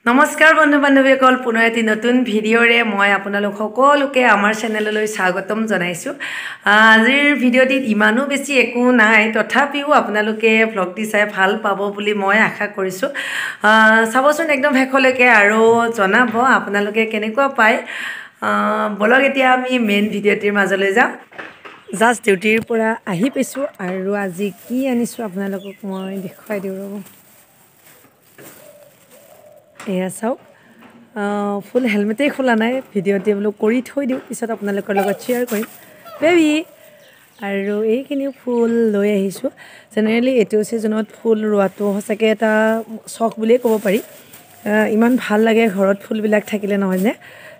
নমস্কাৰ বন্ধু বান্ধৱীসকল পুনৰ এটি নতুন ভিডিঅ'ৰে মই আপোনালোক সকলোকে আমাৰ চেনেললৈ স্বাগতম জনাইছোঁ। আজিৰ ভিডিঅ'টিত ইমানো বেছি একো নাই, তথাপিও আপোনালোকে ভ্লগটি চাই ভাল পাব বুলি মই আশা কৰিছোঁ। চাবচোন একদম শেষলৈকে আৰু জনাব আপোনালোকে কেনেকুৱা পায়। বলক এতিয়া আমি মেইন ভিডিঅ'টিৰ মাজলৈ যাওঁ। জাষ্ট ডিউটিৰ পৰা আহি পাইছোঁ আৰু আজি কি আনিছোঁ আপোনালোকক মই দেখুৱাই দিওঁ ৰ'ব। এয়া চাওক, ফুল হেলমেটেই খোলা নাই, ভিডিঅ'টি বোলো কৰি থৈ দিওঁ, পিছত আপোনালোকৰ লগত শ্বেয়াৰ কৰিম বেবী। আৰু এইখিনিও ফুল লৈ আহিছোঁ। জেনেৰেলি এইটো ছিজনত ফুল ৰোৱাটো সঁচাকৈ এটা চখ বুলিয়েই ক'ব পাৰি। ইমান ভাল লাগে ঘৰত ফুলবিলাক থাকিলে, নহয়নে?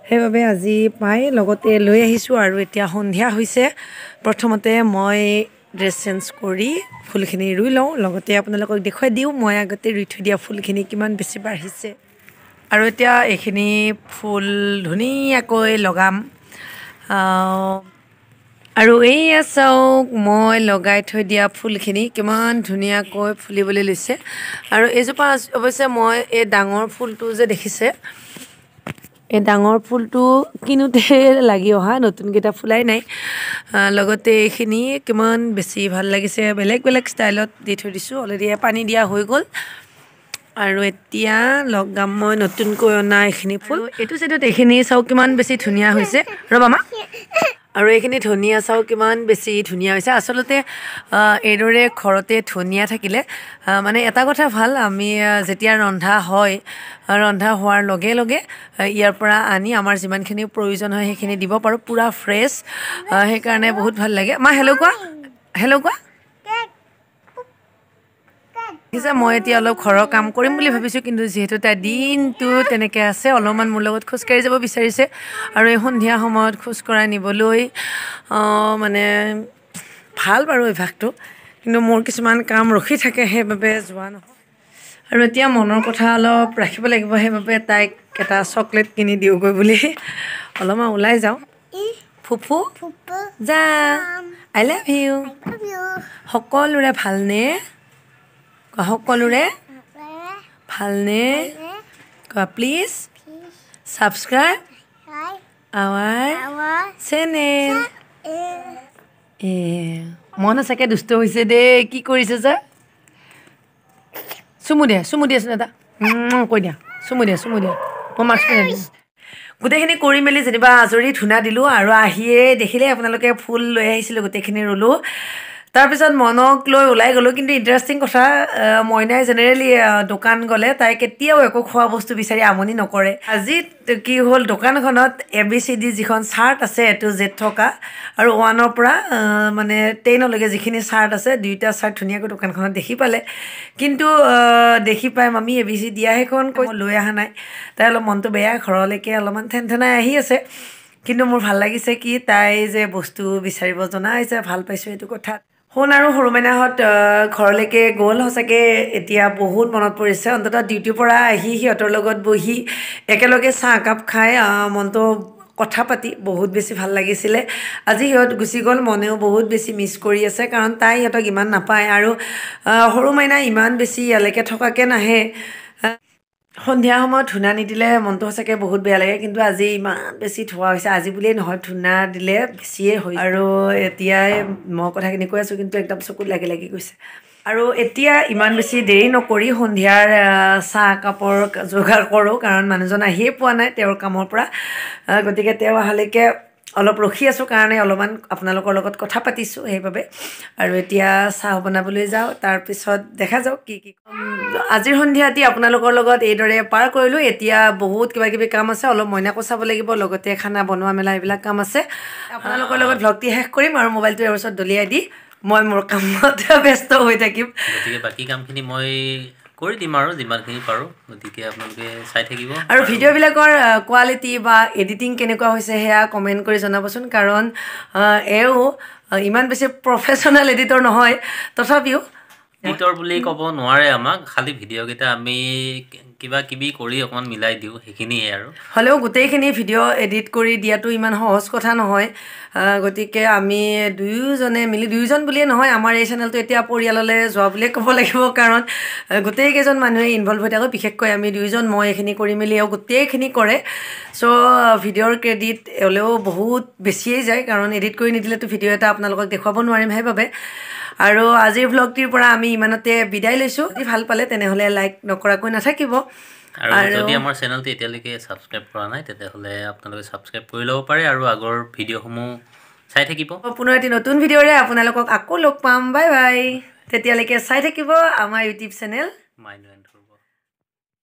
সেইবাবে আজি পাই লগতে লৈ আহিছোঁ। আৰু এতিয়া সন্ধিয়া হৈছে। প্ৰথমতে মই ড্ৰেছ চেঞ্জ কৰি ফুলখিনি ৰুই লওঁ, লগতে আপোনালোকক দেখুৱাই দিওঁ মই আগতে ৰুই থৈ দিয়া ফুলখিনি কিমান বেছি বাঢ়িছে। আৰু এতিয়া এইখিনি ফুল ধুনীয়াকৈ লগাম। আৰু এইয়া চাওক, মই লগাই থৈ দিয়া ফুলখিনি কিমান ধুনীয়াকৈ ফুলিবলৈ লৈছে। আৰু এইজোপা অৱশ্যে মই এই ডাঙৰ ফুলটো যে দেখিছে, এই ডাঙৰ ফুলটো কিনোতে লাগি অহা, নতুনকেইটা ফুলাই নাই। লগতে এইখিনি কিমান বেছি ভাল লাগিছে, বেলেগ বেলেগ ষ্টাইলত দি থৈ দিছোঁ। অলৰেডি পানী দিয়া হৈ গ'ল। আৰু এতিয়া লগাম মই নতুনকৈ অনা এইখিনি ফুল। এইটো চাইডত এইখিনি চাওক কিমান বেছি ধুনীয়া হৈছে। ৰ'বা মা। আৰু এইখিনি ধনিয়া চাওক কিমান বেছি ধুনীয়া হৈছে। আচলতে এইদৰে ঘৰতে ধনিয়া থাকিলে মানে এটা কথা ভাল, আমি যেতিয়া ৰন্ধা হয়, ৰন্ধা হোৱাৰ লগে লগে ইয়াৰ পৰা আনি আমাৰ যিমানখিনি প্ৰয়োজন হয় সেইখিনি দিব পাৰোঁ, পূৰা ফ্ৰেছ। সেইকাৰণে বহুত ভাল লাগে। মা হেল্ল' কোৱা, হেল্ল' কোৱা। পিছে মই এতিয়া অলপ ঘৰৰ কাম কৰিম বুলি ভাবিছোঁ, কিন্তু যিহেতু তাই দিনটো তেনেকৈ আছে, অলপমান মোৰ লগত খোজকাঢ়ি যাব বিচাৰিছে। আৰু এই সন্ধিয়া সময়ত খোজকঢ়াই নিবলৈ মানে ভাল বাৰু অভ্যাসটো, কিন্তু মোৰ কিছুমান কাম ৰখি থাকে, সেইবাবে যোৱা নহয়। আৰু এতিয়া মনৰ কথা অলপ ৰাখিব লাগিব, সেইবাবে তাইক এটা চকলেট কিনি দিওঁগৈ বুলি অলপমান ওলাই যাওঁ। ফুফু যা, আই লাভ ইউ। সকলোৰে ভালনে? সকলোৰে ভালনে? কোৱা প্লিজ ছাবস্ক্ৰাইব আৱাৰ চেনেল। মন চাগে দুষ্ট হৈছে দেই, কি কৰিছে যে? চুমু দিয়া, চুমু দিয়াচোন এটা, কৈ দিয়া, চুমু দিয়া, চুমু দিয়া। মই মাছ গোটেইখিনি কৰি মেলি যেনিবা আজৰি ধূনা দিলোঁ। আৰু আহিয়ে দেখিলে আপোনালোকে ফুল লৈ আহিছিলোঁ, গোটেইখিনি ৰুলোঁ। তাৰপিছত মনক লৈ ওলাই গ'লোঁ। কিন্তু ইণ্টাৰেষ্টিং কথা, মইনাই জেনেৰেলি দোকান গ'লে তাই কেতিয়াও একো খোৱা বস্তু বিচাৰি আমনি নকৰে। আজি কি হ'ল, দোকানখনত ABCD যিখন চাৰ্ট আছে A to Z থকা, আৰু 1ৰ পৰা মানে 10লৈকে যিখিনি চাৰ্ট আছে, 2টা চাৰ্ট ধুনীয়াকৈ দোকানখনত দেখি পালে। কিন্তু দেখি পাই মামী ABC দিয়া সেইখন কৈ লৈ অহা নাই। তাই অলপ মনটো বেয়া, ঘৰলৈকে অলপমান ঠেনঠেনাই আহি আছে। কিন্তু মোৰ ভাল লাগিছে কি, তাই যে বস্তু বিচাৰিব জনা হৈছে, ভাল পাইছোঁ এইটো কথাত। শুন, আৰু সৰু মাইনাহঁত ঘৰলৈকে গ'ল। সঁচাকৈ এতিয়া বহুত মনত পৰিছে। অন্ততঃ ডিউটিৰ পৰা আহি সিহঁতৰ লগত বহি একেলগে চাহ একাপ খাই মনটো কথা পাতি বহুত বেছি ভাল লাগিছিলে। আজি সিহঁত গুচি গ'ল, মনেও বহুত বেছি মিছ কৰি আছে, কাৰণ তাই সিহঁতক ইমান নাপায়। আৰু সৰু মাইনা ইমান বেছি ইয়ালৈকে থকাকৈ নাহে। সন্ধিয়া সময়ত ধূনা নিদিলে মনটো সঁচাকৈ বহুত বেয়া লাগে, কিন্তু আজি ইমান বেছি ধোৱা হৈছে। আজি বুলিয়েই নহয়, ধূনা দিলে বেছিয়ে হয়। আৰু এতিয়াই মই কথাখিনি কৈ আছোঁ, কিন্তু একদম চকুত লাগি লাগি গৈছে। আৰু এতিয়া ইমান বেছি দেৰি নকৰি সন্ধিয়াৰ চাহ কাপৰ যোগাৰ কৰোঁ, কাৰণ মানুহজন আহিয়ে পোৱা নাই তেওঁৰ কামৰ পৰা। গতিকে তেওঁ অহালৈকে অলপ ৰখি আছোঁ, কাৰণে অলপমান আপোনালোকৰ লগত কথা পাতিছোঁ সেইবাবে। আৰু এতিয়া চাহ বনাবলৈ যাওঁ, তাৰপিছত দেখা যাওক কি কি। আজিৰ সন্ধিয়াটি আপোনালোকৰ লগত এইদৰে পাৰ কৰিলোঁ। এতিয়া বহুত কিবা কিবি কাম আছে, অলপ মইনাকো চাব লাগিব, লগতে খানা বনোৱা মেলা এইবিলাক কাম আছে। আপোনালোকৰ লগত ভ্লগটি শেষ কৰিম, আৰু মোবাইলটো ইয়াৰ পিছত দলিয়াই দি মই মোৰ কামত ব্যস্ত হৈ থাকিম। গতিকে বাকী কামখিনি মই কৰি দিম আৰু যিমানখিনি পাৰোঁ। গতিকে আপোনালোকে চাই থাকিব। আৰু ভিডিঅ'বিলাকৰ কোৱালিটি বা এডিটিং কেনেকুৱা হৈছে সেয়া কমেণ্ট কৰি জনাবচোন, কাৰণ এও ইমান বেছি প্ৰফেশ্যনেল এডিটৰ নহয়, তথাপিও এডিটৰ বুলি ক'ব নোৱাৰে আমাক। খালি ভিডিঅ'কেইটা আমি কিবা কিবি কৰি অকণমান মিলাই দিওঁ সেইখিনিয়ে আৰু হ'লেও গোটেইখিনি ভিডিঅ' এডিট কৰি দিয়াটো ইমান সহজ কথা নহয় গতিকে আমি দুয়োজন বুলিয়ে নহয় আমাৰ এই চেনেলটো এতিয়া পৰিয়াললৈ যোৱা বুলিয়ে ক'ব লাগিব কাৰণ গোটেইকেইজন মানুহে ইনভলভ হৈ থাকোঁ বিশেষকৈ আমি দুয়োজন মই এইখিনি কৰি মেলি আৰু গোটেইখিনি কৰে চ' ভিডিঅ'ৰ ক্ৰেডিট হ'লেও বহুত বেছিয়ে যায় কাৰণ এডিট কৰি নিদিলেতো ভিডিঅ' এটা আপোনালোকক দেখুৱাব নোৱাৰিম সেইবাবে আৰু আজিৰ ভ্লগটিৰ পৰা আমি ইমানতে বিদায় লৈছোঁ যদি ভাল পালে তেনেহ'লে লাইক নকৰাকৈ নাথাকিব আৰু যদি আমাৰ চেনেলটো এতিয়ালৈকে ছাবস্ক্ৰাইব কৰা নাই তেতিয়াহ'লে আপোনালোকে ছাবস্ক্ৰাইব কৰি ল'ব পাৰে আৰু আগৰ ভিডিঅ'সমূহ চাই থাকিব পুনৰ এটি নতুন ভিডিঅ'ৰে আপোনালোকক আকৌ লগ পাম বাই বাই তেতিয়ালৈকে চাই থাকিব আমাৰ ইউটিউব চেনেল মাইণ্ড